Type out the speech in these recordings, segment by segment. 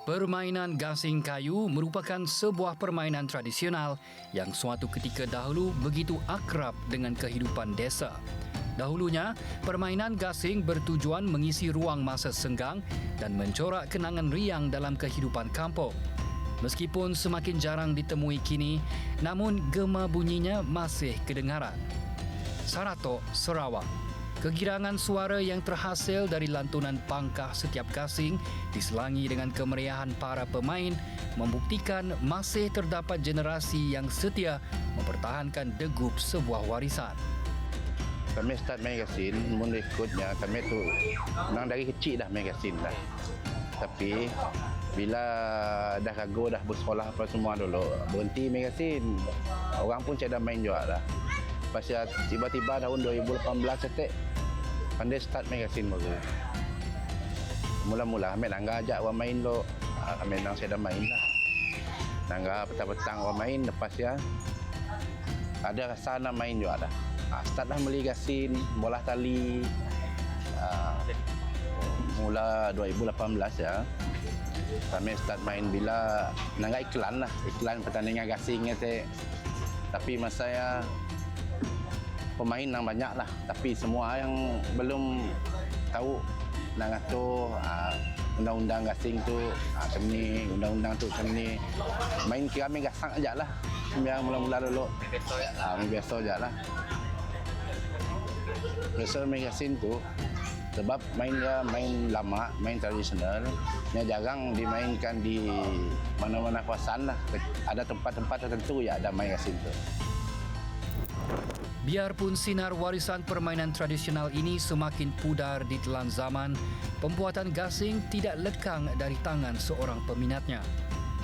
Permainan gasing kayu merupakan sebuah permainan tradisional yang suatu ketika dahulu begitu akrab dengan kehidupan desa. Dahulunya, permainan gasing bertujuan mengisi ruang masa senggang dan mencorak kenangan riang dalam kehidupan kampung. Meskipun semakin jarang ditemui kini, namun gema bunyinya masih kedengaran. Saratok, Sarawak. Kegirangan suara yang terhasil dari lantunan pangkah setiap gasing diselangi dengan kemeriahan para pemain membuktikan masih terdapat generasi yang setia mempertahankan degup sebuah warisan. Kami start main gasing, mula ikutnya kami tu memang dari kecil dah main gasing dah. Tapi bila dah kago dah bersekolah apa semua dulu, berhenti main gasing. Orang pun saya dah main juga dah. Pasal tiba-tiba tahun 2018 setek pandai start main gasing baru. Mula-mula kami nangga ajak orang main lo. Kami nang saya dah main lah. Nangga petang-petang orang main, lepas ya ada rasa nak main juga dah. Start dah beli gasing, bola tali. Mula 2018 ya. Kami start main bila nangga iklan lah. Iklan pertandingan gasing tu. Tapi masa ya pemain yang banyak lah, tapi semua yang belum tahu nak ngatur undang-undang gasing tu macam ni, undang-undang tu macam ni, main kira main gasak aja lah yang mula-mula dulu biasa aja lah. Biasa main gasing tu sebab main lama, main tradisional yang jarang dimainkan di mana-mana kawasan lah. Ada tempat-tempat tertentu ya ada main gasing tu. Biarpun sinar warisan permainan tradisional ini semakin pudar di telan zaman, pembuatan gasing tidak lekang dari tangan seorang peminatnya.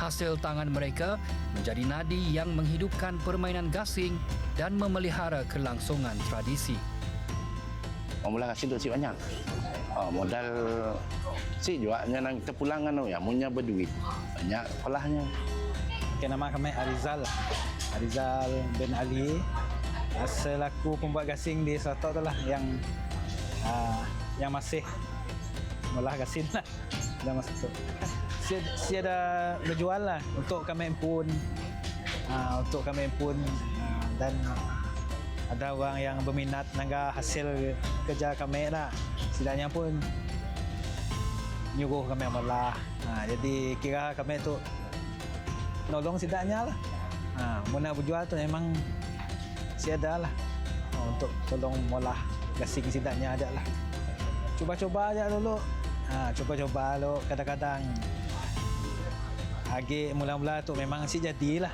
Hasil tangan mereka menjadi nadi yang menghidupkan permainan gasing dan memelihara kelangsungan tradisi. Mula gasing tu si banyak. Modal si juga yang kita pulang kan ya, punya berduit. Banyak sekolahnya. Okay, nama kami Arizal bin Ali. Selaku pembuat gasing di Saratok tu lah yang masih melah gasing lah dalam masa tu. Saya ada berjual lah untuk kami pun dan ada orang yang berminat nangga hasil kerja kami lah. Setidaknya pun nyuruh kami melah. Jadi kira kami tu nolong setidaknya lah. Muna berjual tu memang siada lah untuk tolong molah gasing sidaknya aja lah. Cuba-cuba aja dulu. Cuba-cuba lo kadang-kadang. Agi mula-mula tu memang si jadilah.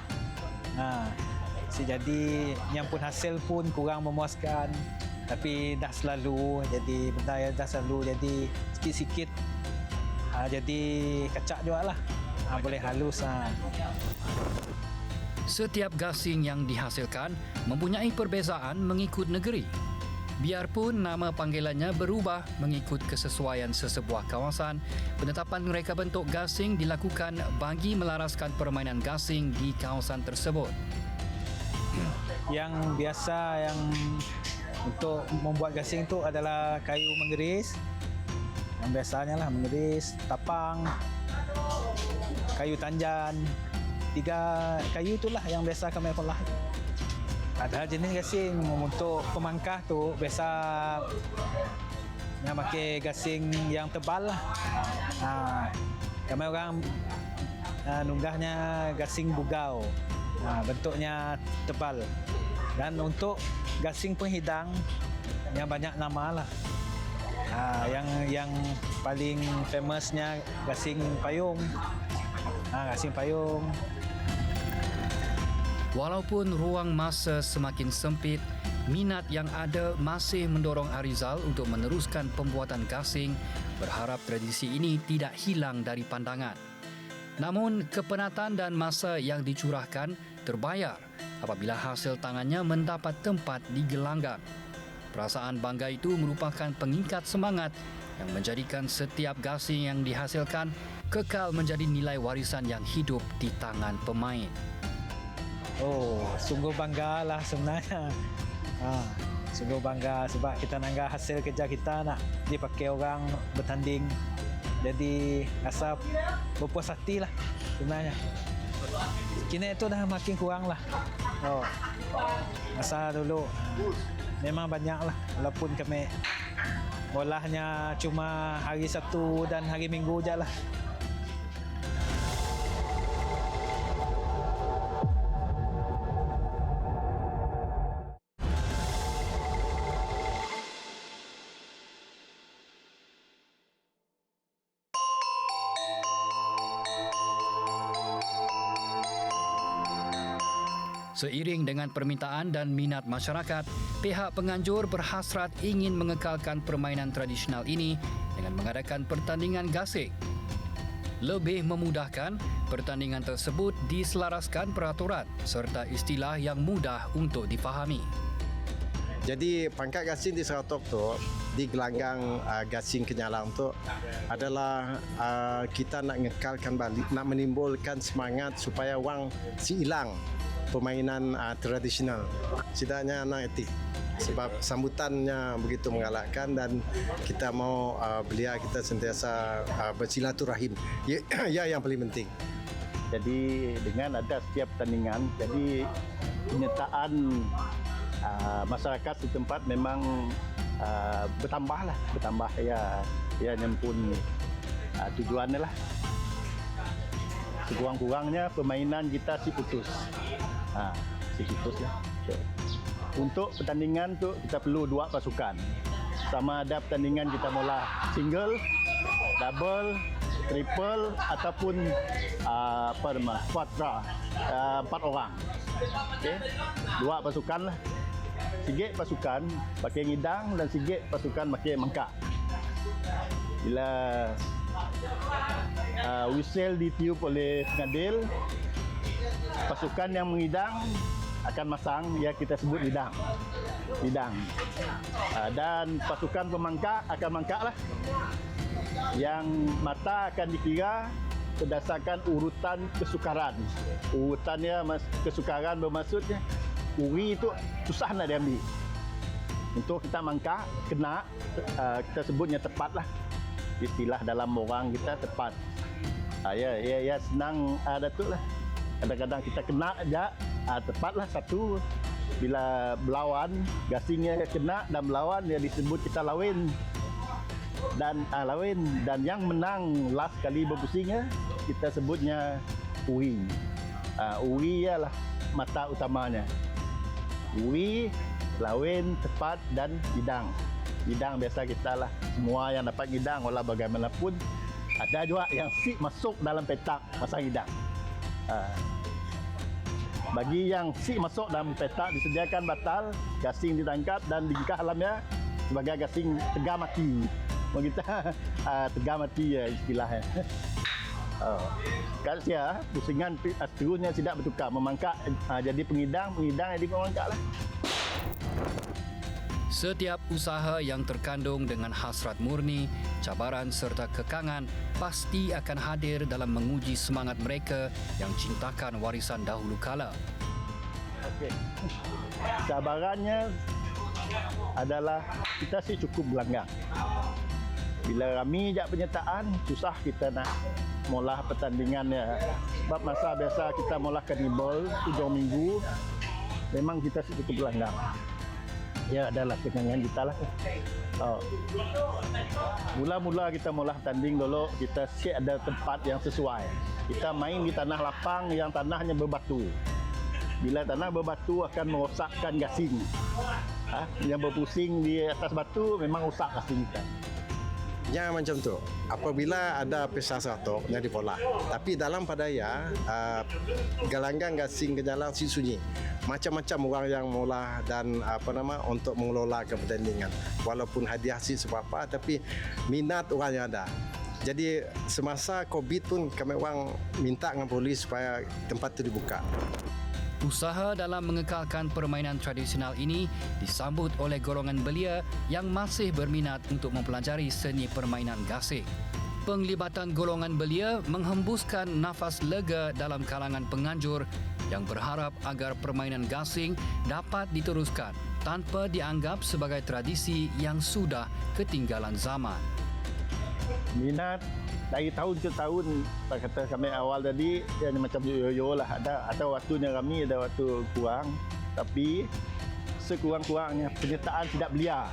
Si jadi yang pun hasil pun kurang memuaskan. Tapi dah selalu jadi benda yang dah selalu jadi sikit-sikit. Jadi kacak juga lah. Boleh halus. Setiap gasing yang dihasilkan mempunyai perbezaan mengikut negeri. Biarpun nama panggilannya berubah mengikut kesesuaian sesebuah kawasan, penetapan mereka bentuk gasing dilakukan bagi melaraskan permainan gasing di kawasan tersebut. Yang biasa yang untuk membuat gasing tu adalah kayu mengeris. Yang biasanya lah mengeris, tapang, kayu tanjan. 3 kayu itulah yang biasa kami olah. Ada jenis gasing untuk pemangkah tu biasa yang pakai gasing yang tebal lah. Kami orang nunggahnya gasing bugau. Bentuknya tebal. Dan untuk gasing penghidang yang banyak nama lah. Yang paling famousnya gasing payung. Gasing payung. Walaupun ruang masa semakin sempit, minat yang ada masih mendorong Arizal untuk meneruskan pembuatan gasing, berharap tradisi ini tidak hilang dari pandangan. Namun, kepenatan dan masa yang dicurahkan terbayar apabila hasil tangannya mendapat tempat di gelanggang. Perasaan bangga itu merupakan pengikat semangat yang menjadikan setiap gasing yang dihasilkan kekal menjadi nilai warisan yang hidup di tangan pemain. Sungguh bangga lah sebenarnya. Sungguh bangga sebab kita nangga hasil kerja kita nak dipakai orang bertanding. Jadi rasa berpuas hati lah sebenarnya. Kini itu dah makin kurang lah. Masa dulu memang banyak lah, walaupun kami olahnya cuma hari Sabtu dan hari Minggu je lah. Seiring dengan permintaan dan minat masyarakat, pihak penganjur berhasrat ingin mengekalkan permainan tradisional ini dengan mengadakan pertandingan gasing. Lebih memudahkan, pertandingan tersebut diselaraskan peraturan serta istilah yang mudah untuk difahami. Jadi pangkat gasing di Seratok tu, di gelanggang gasing Kenyalang tu adalah kita nak ngekalkan balik, nak menimbulkan semangat supaya orang si hilang permainan tradisional. Setidaknya anak etik. Sebab sambutannya begitu menggalakkan dan kita mau belia kita sentiasa bersilaturahim. Ya yang paling penting. Jadi dengan ada setiap pertandingan, jadi penyertaan masyarakat setempat memang bertambah ya nyempun tujuannya lah. Sekurang-kurangnya permainan kita si putus lah. Untuk pertandingan tu kita perlu 2 pasukan. Sama ada pertandingan kita mula single, double, triple ataupun quadra, 4 orang. Okey, 2 pasukan lah. Sikit pasukan pakai ngidang dan sikit pasukan pakai mangkak. Bila whistle ditiup oleh pengadil, pasukan yang mengidang akan masang, ya kita sebut lidang. Dan pasukan pemangkak akan mangkak lah. Yang mata akan dikira berdasarkan urutan kesukaran. Urutannya kesukaran bermaksudnya uri itu susah nak diambil. Untuk kita mangkak, kena, kita sebutnya tepat lah. Istilah dalam orang kita tepat. Ya senang Datuk lah. Kadang-kadang kita kena aja, tepatlah satu. Bila berlawan, gasingnya kena dan berlawan, dia disebut kita lawin. Dan yang menang last kali berpusingnya, kita sebutnya uri. Uri ialah mata utamanya. Uri, lawin, tepat dan hidang. Hidang biasa kita lah. Semua yang dapat hidang, walau bagaimanapun, ada juga yang si masuk dalam petak masang hidang. Bagi yang si masuk dalam petak disediakan batal, gasing ditangkap dan dijika alamnya sebagai gasing tegak mati. Kita tegak mati ya istilahnya. Kalau saya pusingan seterusnya tidak bertukar, memangkak jadi pengidang jadi pemangkak lah. Setiap usaha yang terkandung dengan hasrat murni, cabaran serta kekangan pasti akan hadir dalam menguji semangat mereka yang cintakan warisan dahulu kala. Okey. Cabarannya adalah kita sih cukup berlanggang. Bila ramai je penyertaan, susah kita nak mula pertandingannya. Sebab masa biasa kita mula kanibal 7 minggu, memang kita sih cukup berlanggang. Ya adalah kenangan kita lah. Mula-mula kita mula tanding dulu, kita siap ada tempat yang sesuai. Kita main di tanah lapang yang tanahnya berbatu. Bila tanah berbatu akan merosakkan gasing. Yang berpusing di atas batu memang rosak gasing kita. Ya macam tu. Apabila ada pesta Seratok yang dipola. Tapi dalam padaya galanggang gasing Kenyalang si sunyi. Macam-macam orang yang mula dan untuk mengelola pertandingan. Walaupun hadiah si seberapa tapi minat orang yang ada. Jadi semasa Covid pun kami orang minta dengan polis supaya tempat itu dibuka. Usaha dalam mengekalkan permainan tradisional ini disambut oleh golongan belia yang masih berminat untuk mempelajari seni permainan gasing. Penglibatan golongan belia menghembuskan nafas lega dalam kalangan penganjur yang berharap agar permainan gasing dapat diteruskan tanpa dianggap sebagai tradisi yang sudah ketinggalan zaman. Minat dari tahun ke tahun, kata kami awal tadi, yang macam yo-yo lah. Ada waktunya kami, ada waktu kurang. Tapi sekurang-kurangnya penyertaan tidak belia.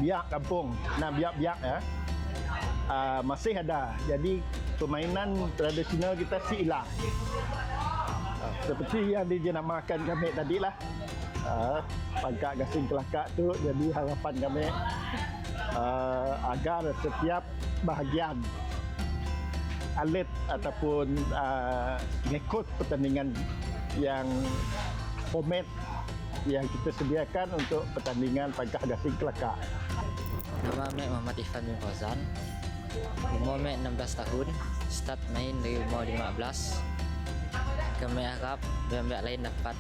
Biak kampung, biak-biak ya. Masih ada. Jadi permainan tradisional kita si hilang. Seperti yang dinamakan kami tadi lah. Pangkat gasing kelakar tu, jadi harapan kami agar setiap bahagian atlet ataupun mengikut pertandingan yang format yang kita sediakan untuk pertandingan pangkat gasing kelakar. Nama Mek Muhammad Ifan bin Fauzan. Umur Mek 16 tahun. Start main dari umur 15. Kami harap pihak lain dapat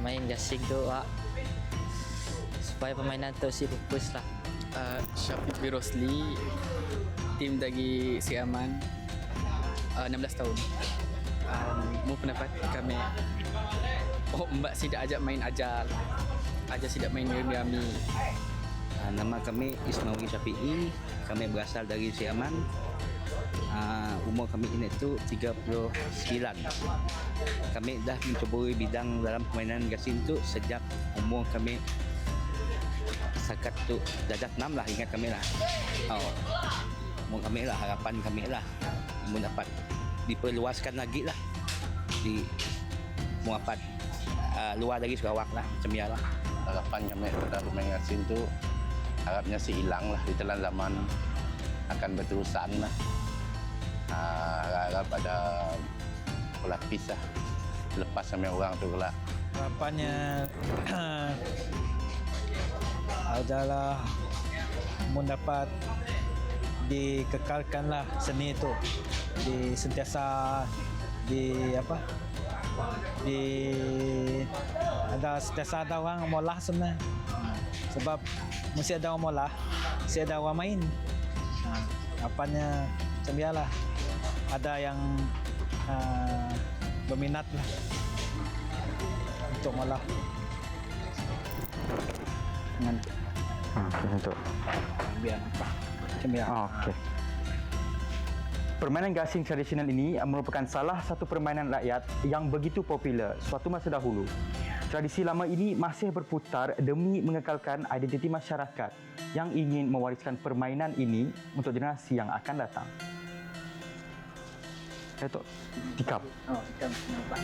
main gasing tu supaya permainan tu si fokus lah. Syafiq bin Rosli, tim dari Siaman, 16 tahun. Mau pendapat kami, Mbak tidak ajak main ajal tidak main rami. Nama kami Ismail Syafi'i, kami berasal dari Siaman. Umur kami ini tu 39. Kami dah mencuburi bidang dalam permainan gasing tu sejak umur kami sakat tu darjah 6 lah, ingat kami lah. Umur kami lah, harapan kami lah mau dapat diperluaskan lagi lah, mau dapat luar dari Sarawak lah, macam ya lah. Harapan kami pada pemain gasing tu harapnya si hilang lah di telan zaman akan berterusan lah. Harap ada pelapis lah lepas sama orang tu kelak. Harapannya adalah mendapat dikekalkanlah seni itu, sentiasa sentiasa ada orang molah sebenarnya. Sebab mesti ada orang molah, mesti ada orang main. Harapannya macam biarlah, ada yang berminat lah untuk molah. Untuk Biar apa? Macam biar. okey. Permainan gasing tradisional ini merupakan salah satu permainan rakyat yang begitu popular suatu masa dahulu. Tradisi lama ini masih berputar demi mengekalkan identiti masyarakat yang ingin mewariskan permainan ini untuk generasi yang akan datang. Datuk, tikap. Kita nampak.